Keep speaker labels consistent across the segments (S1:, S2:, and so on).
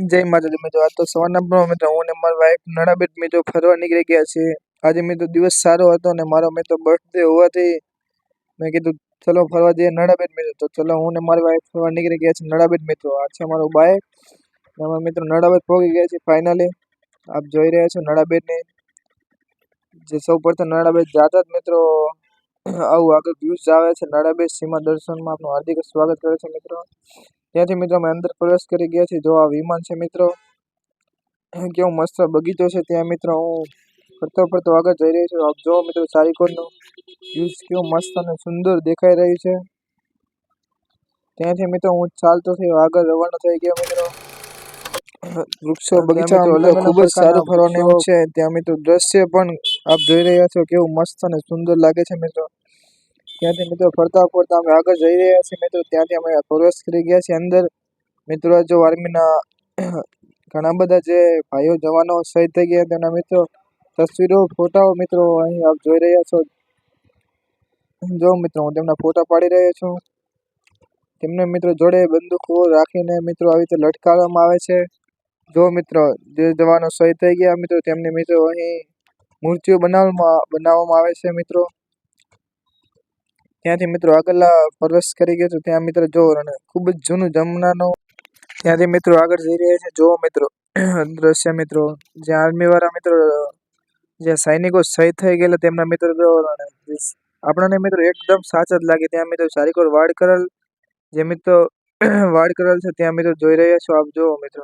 S1: જય માતાજી મિત્રો. આજ તો સવારના પણ મિત્રો હું ને મારી વાઈફ નડાબેટ મિત્રો ફરવા નીકળી ગયા છે. આજે મિત્રો દિવસ સારો હતો ને મારો મિત્રો બર્થડે હોવાથી મેં કીધું ચલો ફરવા જઈએ નડાબેટ મિત્રો. તો ચલો હું ને મારી વાઈફ ફરવા નીકળી ગયા છે નડાબેટ મિત્રો. આ છે અમારો બાઈક. અમારા મિત્રો નડાબેટ પહોંચી ગયા છે ફાઇનલી. આપ જોઈ રહ્યા છો નડાબેટને. જે સૌ પ્રથમ નડાબેટ જાતા જ મિત્રો આવું આગળ વ્યૂઝ આવે છે. નડાબેટ સીમા દર્શનમાં આપનું હાર્દિક સ્વાગત કરે છે મિત્રો. ત્યાંથી મિત્રો અમે અંદર પ્રવેશ કરી ગયા છીએ. જો આ વિમાન છે મિત્રો, કેવો મસ્ત બગીચો છે ત્યાં મિત્રો. હું ફરતો આગળ જઈ રહ્યો છું. આપ જો મિત્રો ચારીકોરનો વ્યૂઝ કેવો મસ્ત અને સુંદર દેખાઈ રહ્યું છે. ત્યાંથી મિત્રો હું ચાલતો થયો આગળ રવાના થઈ ગયો મિત્રો. વૃક્ષો બગીચા મિત્રો ખૂબ જ સારું ફરવાનું એવું છે. ત્યાં મિત્રો દ્રશ્ય પણ આપ જોઈ રહ્યા છો કેવું મસ્ત અને સુંદર લાગે છે મિત્રો. ત્યાંથી મિત્રો ફરતા અમે આગળ જઈ રહ્યા છીએ મિત્રો. ત્યાંથી અમે પ્રવેશ કરી ગયા છીએ અંદર મિત્રો. જો આર્મીના ઘણા બધા જે ભાઈઓ જવાનો શહીદ થઈ ગયા તેના મિત્રો તસવીરો ફોટાઓ મિત્રો અહીં આપ જોઈ રહ્યા છો. જો મિત્રો હું તેમના ફોટા પાડી રહ્યો છું. તેમને મિત્રો જોડે બંદૂકો રાખીને મિત્રો આવી રીતે લટકાવવામાં આવે છે. જો મિત્રો જે જવાનો શહીદ થઈ ગયા મિત્રો તેમની મિત્રો અહીં મૂર્તિઓ બનાવવામાં આવે છે મિત્રો. ત્યાંથી મિત્રો આગળના પ્રવેશ કરી ગયા છો. ત્યાં મિત્રો જો ખૂબ જ જૂનું જમાનાનું ત્યાંથી મિત્રો આગળ જઈ રહ્યા છે. જો મિત્રો દ્રશ્ય મિત્રો જ્યાં આર્મી વાળા મિત્રો જ્યાં સૈનિકો શહીદ થઈ ગયેલા તેમના મિત્રો જો આપણને મિત્રો એકદમ સાચા જ લાગે. ત્યાં મિત્રો ચારીકોર વાડ કરેલ જે મિત્રો વાડ કરેલ છે ત્યાં મિત્રો જોઈ રહ્યા છો આપ જો મિત્રો.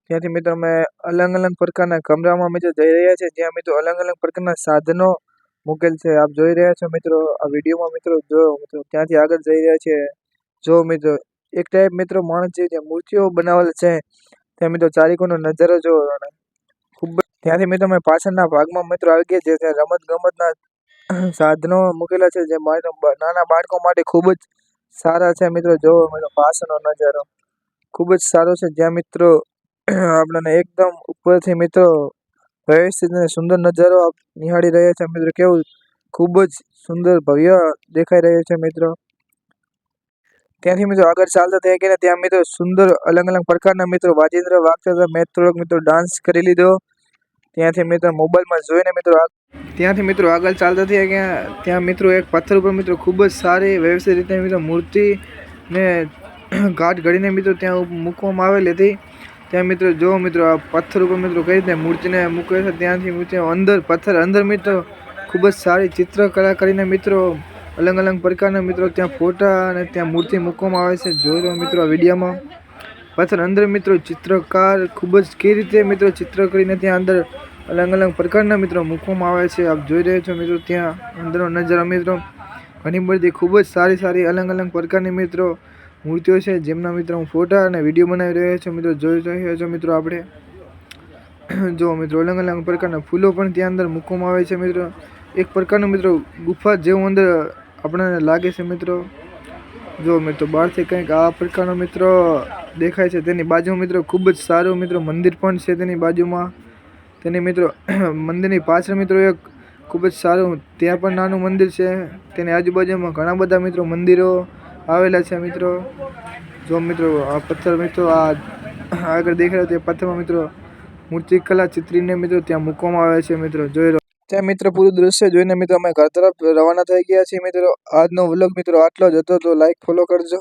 S1: ત્યાંથી મિત્રો અમે અલગ પ્રકારના કમરામાં મિત્રો જઈ રહ્યા છે જ્યાં મિત્રો અલગ પ્રકારના સાધનો મૂકેલ છે. આપ જોઈ રહ્યા છો મિત્રો આ વિડીયોમાં મિત્રો. જો મિત્રો ત્યાંથી આગળ જઈ રહ્યા છે. જો મિત્રો એક ટાઈપ મિત્રો માણસ જે મૂર્તિઓ બનાવેલ છે ત્યાં મિત્રો ચારીકોરનો નજારો જો ખૂબ ત્યાંથી મિત્રો અમે પાછળના ભાગમાં મિત્રો આવી ગયા છે. ત્યાં રમત ગમતના સાધનો મૂકેલા છે જે નાના બાળકો માટે ખૂબ જ સારા છે મિત્રો. જો મિત્રો પાછળનો નજારો ખૂબ જ સારો છે જ્યાં મિત્રો આપણને એકદમ ઉપરથી મિત્રો વ્યવસ્થિત અને સુંદર નજારો નિહાળી રહ્યા છે મિત્રો. કેવું ખૂબ જ સુંદર ભવ્ય દેખાઈ રહ્યું છે મિત્રો. ત્યાંથી મિત્રો આગળ ચાલતા થઈ ગયા ત્યાં મિત્રો સુંદર અલગ પ્રકારના મિત્રો વાજિંત્ર વાગતા હતા. મેં થોડોક મિત્રો ડાન્સ કરી લીધો ત્યાંથી મિત્રો મોબાઈલમાં જોઈને મિત્રો. ત્યાંથી મિત્રો આગળ ચાલતા થઈ ગયા ત્યાં મિત્રો એક પથ્થર ઉપર મિત્રો ખૂબ જ સારી વ્યવસ્થિત રીતે મિત્રો મૂર્તિ ને ઘાટ ઘડીને મિત્રો ત્યાં મૂકવામાં આવેલી હતી. ત્યાં મિત્રો જો મિત્રો આ પથ્થર ઉપર મિત્રો કઈ રીતે મૂર્તિને મૂકે છે. ત્યાંથી મિત્રો અંદર મિત્રો ખૂબ જ સારી ચિત્રકલા કરીને મિત્રો અલગ પ્રકારના મિત્રો ત્યાં ફોટા અને ત્યાં મૂર્તિ મૂકવામાં આવે છે. જોઈ રહ્યો મિત્રો આ વિડીયોમાં પથ્થર અંદર મિત્રો ચિત્રકાર ખૂબ જ કઈ રીતે મિત્રો ચિત્ર કરીને ત્યાં અંદર અલગ પ્રકારના મિત્રો મૂકવામાં આવે છે. આપ જોઈ રહ્યા છો મિત્રો ત્યાં અંદરનો નજારો મિત્રો ઘણી બધી ખૂબ જ સારી અલગ પ્રકારની મિત્રો મૂર્તિઓ છે જેમના મિત્રો હું ફોટા અને વિડીયો બનાવી રહ્યો છું મિત્રો. જોઈ રહ્યો છો મિત્રો આપણે જો મિત્રો અલગ પ્રકારના ફૂલો પણ ત્યાં અંદર મૂકવામાં આવે છે મિત્રો. એક પ્રકારનું મિત્રો ગુફા જેવું અંદર આપણને લાગે છે મિત્રો. જો મિત્રો બહારથી કંઈક આ પ્રકારનો મિત્રો દેખાય છે. તેની બાજુમાં મિત્રો ખૂબ જ સારું મિત્રો મંદિર પણ છે તેની બાજુમાં. તેની મિત્રો મંદિરની પાછળ મિત્રો એક ખૂબ જ સારું ત્યાં પણ નાનું મંદિર છે. તેની આજુબાજુમાં ઘણા બધા મિત્રો મંદિરો આવેલા છે મિત્રો. જો મિત્રો આ પથ્થર મિત્રો આ આગળ દેખાય તે પથ્થરમાં મિત્રો મૂર્તિકલા ચિત્રીને મિત્રો ત્યાં મૂકવામાં આવે છે મિત્રો. જોઈ રહ્યો ત્યાં મિત્રો પૂરું દ્રશ્ય જોઈને મિત્રો અમે ઘર તરફ રવાના થઈ ગયા છીએ મિત્રો. આજનો વ્લોગ મિત્રો આટલો જ હતો. તો લાઈક ફોલો કરજો.